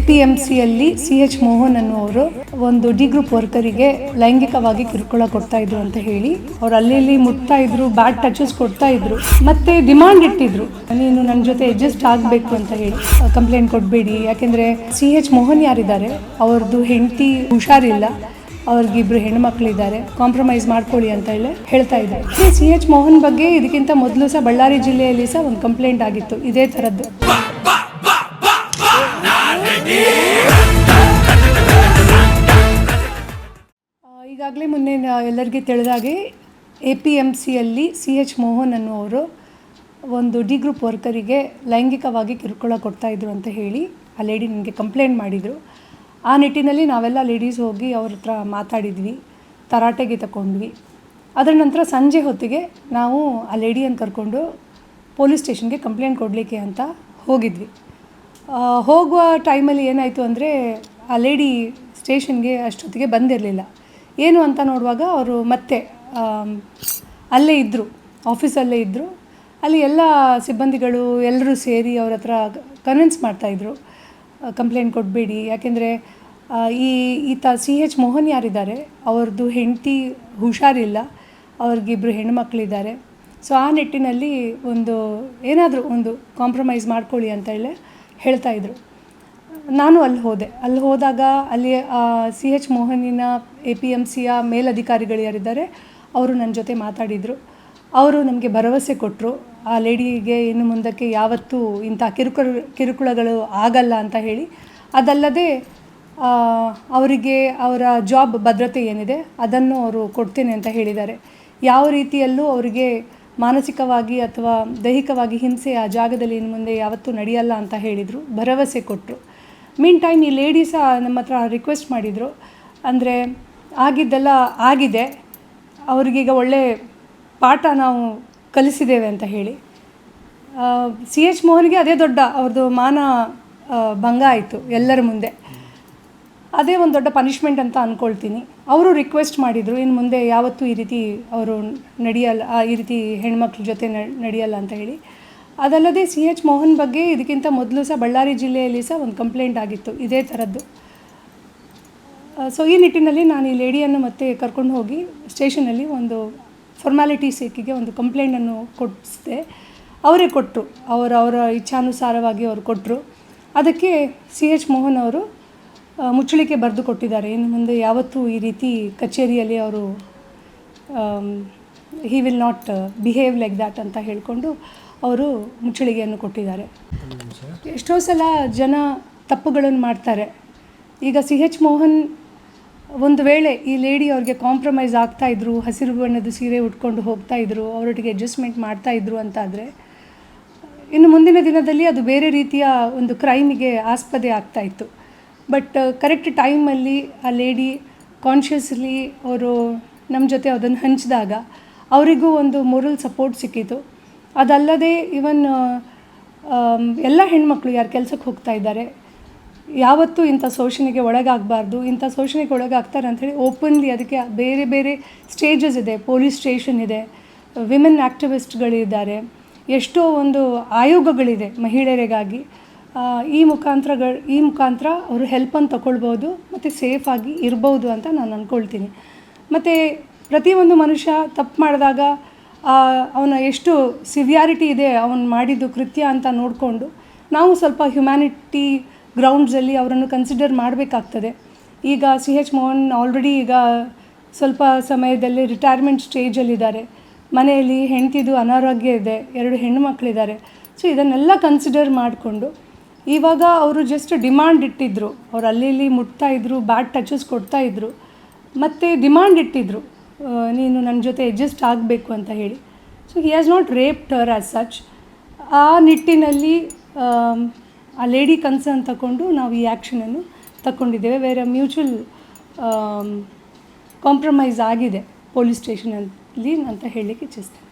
APMCಯಲ್ಲಿ CH Mohan ಅನ್ನುವರು ಒಂದು D group ವರ್ಕರಿಗೆ ಲೈಂಗಿಕವಾಗಿ ಕಿರುಕುಳ ಕೊಡ್ತಾ ಇದ್ರು ಅಂತ ಹೇಳಿ ಅವರು ಅಲ್ಲಿ ಮುಟ್ತಾ ಇದ್ರು, ಬ್ಯಾಡ್ ಟಚಸ್ ಕೊಡ್ತಾ ಇದ್ರು, ಮತ್ತೆ ಡಿಮಾಂಡ್ ಇಟ್ಟಿದ್ರು, ನೀನು ನನ್ನ ಜೊತೆ ಅಡ್ಜಸ್ಟ್ ಆಗಬೇಕು ಅಂತ ಹೇಳಿ. ಕಂಪ್ಲೇಂಟ್ ಕೊಡಬೇಡಿ, ಯಾಕೆಂದ್ರೆ CH ಮೋಹನ್ ಯಾರಿದ್ದಾರೆ ಅವ್ರದ್ದು ಹೆಂಡತಿ ಹುಷಾರಿಲ್ಲ, ಅವ್ರಿಗಿಬ್ರು ಹೆಣ್ಮಕ್ಳಿದ್ದಾರೆ, ಕಾಂಪ್ರಮೈಸ್ ಮಾಡ್ಕೊಳ್ಳಿ ಅಂತ ಹೇಳಿ ಹೇಳ್ತಾ ಇದ್ದಾರೆ. CH ಮೋಹನ್ ಬಗ್ಗೆ ಇದಕ್ಕಿಂತ ಮೊದಲು ಸಹ ಬಳ್ಳಾರಿ ಜಿಲ್ಲೆಯಲ್ಲಿ ಸಹ ಒಂದು ಕಂಪ್ಲೇಂಟ್ ಆಗಿತ್ತು ಇದೇ ಥರದ್ದು. ಈಗಾಗಲೇ ಮೊನ್ನೆ ಎಲ್ಲರಿಗೆ ತಿಳಿದಾಗೆ APMCಯಲ್ಲಿ CH ಮೋಹನ್ ಅನ್ನುವರು ಒಂದು ಡಿ ಗ್ರೂಪ್ ವರ್ಕರಿಗೆ ಲೈಂಗಿಕವಾಗಿ ಕಿರುಕುಳ ಕೊಡ್ತಾ ಇದ್ರು ಅಂತ ಹೇಳಿ ಆ ಲೇಡಿ ನನಗೆ ಕಂಪ್ಲೇಂಟ್ ಮಾಡಿದರು. ಆ ನಿಟ್ಟಿನಲ್ಲಿ ನಾವೆಲ್ಲ ಲೇಡೀಸ್ ಹೋಗಿ ಅವ್ರ ಹತ್ರ ಮಾತಾಡಿದ್ವಿ, ತರಾಟೆಗೆ ತಗೊಂಡ್ವಿ. ಅದರ ನಂತರ ಸಂಜೆ ಹೊತ್ತಿಗೆ ನಾವು ಆ ಲೇಡಿಯನ್ನು ಕರ್ಕೊಂಡು ಪೊಲೀಸ್ ಸ್ಟೇಷನ್ಗೆ ಕಂಪ್ಲೇಂಟ್ ಕೊಡಲಿಕ್ಕೆ ಅಂತ ಹೋಗಿದ್ವಿ. ಹೋಗುವ ಟೈಮಲ್ಲಿ ಏನಾಯಿತು ಅಂದರೆ ಆ ಲೇಡಿ ಸ್ಟೇಷನ್ಗೆ ಅಷ್ಟೊತ್ತಿಗೆ ಬಂದಿರಲಿಲ್ಲ. ಏನು ಅಂತ ನೋಡುವಾಗ ಅವರು ಮತ್ತೆ ಅಲ್ಲೇ ಇದ್ದರು, ಆಫೀಸಲ್ಲೇ ಇದ್ದರು. ಅಲ್ಲಿ ಎಲ್ಲ ಸಿಬ್ಬಂದಿಗಳು ಎಲ್ಲರೂ ಸೇರಿ ಅವ್ರ ಹತ್ರ ಕನ್ವಿನ್ಸ್ ಮಾಡ್ತಾಯಿದ್ರು, ಕಂಪ್ಲೇಂಟ್ ಕೊಡಬೇಡಿ, ಯಾಕೆಂದರೆ ಈತ CH ಮೋಹನ್ ಯಾರಿದ್ದಾರೆ ಅವ್ರದ್ದು ಹೆಂಡತಿ ಹುಷಾರಿಲ್ಲ, ಅವ್ರಿಗಿಬ್ರು ಹೆಣ್ಮಕ್ಳಿದ್ದಾರೆ. ಸೊ ಆ ನಿಟ್ಟಿನಲ್ಲಿ ಏನಾದರೂ ಒಂದು ಕಾಂಪ್ರಮೈಸ್ ಮಾಡ್ಕೊಳ್ಳಿ ಅಂತ ಹೇಳಿ ಹೇಳ್ತಾಯಿದ್ರು. ನಾನು ಅಲ್ಲಿ ಹೋದಾಗ ಅಲ್ಲಿ CH ಮೋಹನಿನ APMCಯ ಮೇಲಧಿಕಾರಿಗಳು ಯಾರಿದ್ದಾರೆ ಅವರು ನನ್ನ ಜೊತೆ ಮಾತಾಡಿದರು. ಅವರು ನಮಗೆ ಭರವಸೆ ಕೊಟ್ಟರು, ಆ ಲೇಡಿಗೆ ಇನ್ನು ಮುಂದಕ್ಕೆ ಯಾವತ್ತೂ ಇಂಥ ಕಿರುಕುಳಗಳು ಆಗಲ್ಲ ಅಂತ ಹೇಳಿ. ಅದಲ್ಲದೆ ಅವರಿಗೆ ಅವರ ಜಾಬ್ ಭದ್ರತೆ ಏನಿದೆ ಅದನ್ನು ಅವರು ಕೊಡ್ತೇನೆ ಅಂತ ಹೇಳಿದ್ದಾರೆ. ಯಾವ ರೀತಿಯಲ್ಲೂ ಅವರಿಗೆ ಮಾನಸಿಕವಾಗಿ ಅಥವಾ ದೈಹಿಕವಾಗಿ ಹಿಂಸೆ ಆ ಜಾಗದಲ್ಲಿ ಇನ್ನು ಮುಂದೆ ಯಾವತ್ತೂ ನಡೆಯಲ್ಲ ಅಂತ ಹೇಳಿದರು, ಭರವಸೆ ಕೊಟ್ಟರು. ಮೀನ್ ಟೈಮ್ ಈ ಲೇಡಿ ಸಹ ನಮ್ಮ ಹತ್ರ ರಿಕ್ವೆಸ್ಟ್ ಮಾಡಿದರು, ಅಂದರೆ ಆಗಿದ್ದೆಲ್ಲ ಆಗಿದೆ, ಅವ್ರಿಗೀಗ ಒಳ್ಳೆ ಪಾಠ ನಾವು ಕಲಿಸಿದ್ದೇವೆ ಅಂತ ಹೇಳಿ. CH ಮೋಹನ್ಗೆ ಅದೇ ದೊಡ್ಡ ಅವ್ರದ್ದು ಮಾನ ಭಂಗ ಆಯಿತು ಎಲ್ಲರ ಮುಂದೆ, ಅದೇ ಒಂದು ದೊಡ್ಡ ಪನಿಷ್ಮೆಂಟ್ ಅಂತ ಅಂದ್ಕೊಳ್ತೀನಿ. ಅವರು ರಿಕ್ವೆಸ್ಟ್ ಮಾಡಿದರು, ಇನ್ನು ಮುಂದೆ ಯಾವತ್ತೂ ಈ ರೀತಿ ಅವರು ನಡೆಯಲ್ಲ, ಈ ರೀತಿ ಹೆಣ್ಮಕ್ಳ ಜೊತೆ ನಡೆಯಲ್ಲ ಅಂತ ಹೇಳಿ. ಅದಲ್ಲದೆ CH ಮೋಹನ್ ಬಗ್ಗೆ ಇದಕ್ಕಿಂತ ಮೊದಲು ಸಹ ಬಳ್ಳಾರಿ ಜಿಲ್ಲೆಯಲ್ಲಿ ಸಹ ಒಂದು ಕಂಪ್ಲೇಂಟ್ ಆಗಿತ್ತು ಇದೇ ಥರದ್ದು. ಸೊ ಈ ನಿಟ್ಟಿನಲ್ಲಿ ನಾನು ಈ ಲೇಡಿಯನ್ನು ಮತ್ತೆ ಕರ್ಕೊಂಡು ಹೋಗಿ ಸ್ಟೇಷನಲ್ಲಿ ಒಂದು ಫಾರ್ಮ್ಯಾಲಿಟಿ ಸೇಕಿಗೆ ಒಂದು ಕಂಪ್ಲೇಂಟನ್ನು ಕೊಡಿಸಿದೆ. ಅವರೇ ಕೊಟ್ಟರು, ಅವರ ಇಚ್ಛಾನುಸಾರವಾಗಿ ಅವರು ಕೊಟ್ಟರು. ಅದಕ್ಕೆ CH ಮೋಹನ್ ಅವರು ಮುಚ್ಚಳಿಕೆ ಬರೆದು ಕೊಟ್ಟಿದ್ದಾರೆ, ಇನ್ನು ಮುಂದೆ ಯಾವತ್ತೂ ಈ ರೀತಿ ಕಚೇರಿಯಲ್ಲಿ ಅವರು he will not behave like that ಅಂತ ಹೇಳಿಕೊಂಡು ಅವರು ಮುಚ್ಚಳಿಗೆಯನ್ನು ಕೊಟ್ಟಿದ್ದಾರೆ. ಎಷ್ಟೋ ಸಲ ಜನ ತಪ್ಪುಗಳನ್ನು ಮಾಡ್ತಾರೆ. ಈಗ CH ಮೋಹನ್ ಒಂದು ವೇಳೆ ಈ ಲೇಡಿ ಅವ್ರಿಗೆ ಕಾಂಪ್ರಮೈಸ್ ಆಗ್ತಾಯಿದ್ರು, ಹಸಿರು ಬಣ್ಣದ ಸೀರೆ ಉಟ್ಕೊಂಡು ಹೋಗ್ತಾಯಿದ್ರು, ಅವರೊಟ್ಟಿಗೆ ಅಡ್ಜಸ್ಟ್ಮೆಂಟ್ ಮಾಡ್ತಾಯಿದ್ರು ಅಂತಾದರೆ ಇನ್ನು ಮುಂದಿನ ದಿನದಲ್ಲಿ ಅದು ಬೇರೆ ರೀತಿಯ ಒಂದು ಕ್ರೈಮಿಗೆ ಆಸ್ಪದೆ ಆಗ್ತಾಯಿತ್ತು. ಬಟ್ ಕರೆಕ್ಟ್ ಟೈಮಲ್ಲಿ ಆ ಲೇಡಿ ಕಾನ್ಷಿಯಸ್ಲಿ ಅವರು ನಮ್ಮ ಜೊತೆ ಅದನ್ನು ಹಂಚಿದಾಗ ಅವರಿಗೂ ಒಂದು ಮೊರಲ್ ಸಪೋರ್ಟ್ ಸಿಕ್ಕಿತು. ಅದಲ್ಲದೆ ಇವನ್ ಎಲ್ಲ ಹೆಣ್ಮಕ್ಳು ಯಾರು ಕೆಲಸಕ್ಕೆ ಹೋಗ್ತಾ ಇದ್ದಾರೆ ಯಾವತ್ತೂ ಇಂಥ ಶೋಷಣೆಗೆ ಒಳಗಾಗಬಾರ್ದು, ಇಂಥ ಶೋಷಣೆಗೆ ಒಳಗಾಗ್ತಾರೆ ಅಂಥೇಳಿ ಓಪನ್ಲಿ ಅದಕ್ಕೆ ಬೇರೆ ಬೇರೆ ಸ್ಟೇಜಸ್ ಇದೆ, ಪೊಲೀಸ್ ಸ್ಟೇಷನ್ ಇದೆ, ವಿಮೆನ್ ಆ್ಯಕ್ಟಿವಿಸ್ಟ್ಗಳಿದ್ದಾರೆ, ಎಷ್ಟೋ ಒಂದು ಆಯೋಗಗಳಿದೆ ಮಹಿಳೆಯರಿಗಾಗಿ. ಈ ಮುಖಾಂತರ ಅವರು ಹೆಲ್ಪನ್ನು ತಗೊಳ್ಬೋದು ಮತ್ತು ಸೇಫಾಗಿ ಇರ್ಬೋದು ಅಂತ ನಾನು ಅಂದ್ಕೊಳ್ತೀನಿ. ಮತ್ತು ಪ್ರತಿಯೊಂದು ಮನುಷ್ಯ ತಪ್ಪು ಮಾಡಿದಾಗ ಅವನ ಎಷ್ಟು ಸಿವಿಯಾರಿಟಿ ಇದೆ ಅವನು ಮಾಡಿದ್ದು ಕೃತ್ಯ ಅಂತ ನೋಡಿಕೊಂಡು ನಾವು ಸ್ವಲ್ಪ ಹ್ಯುಮ್ಯಾನಿಟಿ ಗ್ರೌಂಡ್ಸಲ್ಲಿ ಅವರನ್ನು ಕನ್ಸಿಡರ್ ಮಾಡಬೇಕಾಗ್ತದೆ. ಈಗ CH ಮೋಹನ್ ಆಲ್ರೆಡಿ ಈಗ ಸ್ವಲ್ಪ ಸಮಯದಲ್ಲಿ ರಿಟೈರ್ಮೆಂಟ್ ಸ್ಟೇಜಲ್ಲಿದ್ದಾರೆ, ಮನೆಯಲ್ಲಿ ಹೆಂಡತಿದು ಅನಾರೋಗ್ಯ ಇದೆ, 2 ಹೆಣ್ಣು ಮಕ್ಕಳಿದ್ದಾರೆ. ಸೊ ಇದನ್ನೆಲ್ಲ ಕನ್ಸಿಡರ್ ಮಾಡಿಕೊಂಡು ಇವಾಗ ಅವರು ಜಸ್ಟ್ ಡಿಮಾಂಡ್ ಇಟ್ಟಿದ್ದರು, ಅವ್ರು ಅಲ್ಲಿ ಮುಟ್ತಾ ಇದ್ರು, ಬ್ಯಾಡ್ ಟಚಸ್ ಕೊಡ್ತಾ ಇದ್ರು, ಮತ್ತು ಡಿಮಾಂಡ್ ಇಟ್ಟಿದ್ರು, ನೀನು ನನ್ನ ಜೊತೆ ಅಡ್ಜಸ್ಟ್ ಆಗಬೇಕು ಅಂತ ಹೇಳಿ. So he has not raped Har as such. ಆ ನಿಟ್ಟಿನಲ್ಲಿ ಆ ಲೇಡಿ ಕನ್ಸರ್ನ್ ತಗೊಂಡು ನಾವು ಈ ಆ್ಯಕ್ಷನನ್ನು ತಗೊಂಡಿದ್ದೇವೆ. ಬೇರೆ ಮ್ಯೂಚುವಲ್ ಕಾಂಪ್ರಮೈಸ್ ಆಗಿದೆ ಪೊಲೀಸ್ ಸ್ಟೇಷನಲ್ಲಿ ಅಂತ ಹೇಳಲಿಕ್ಕೆ ಇಚ್ಛಿಸ್ತೇನೆ.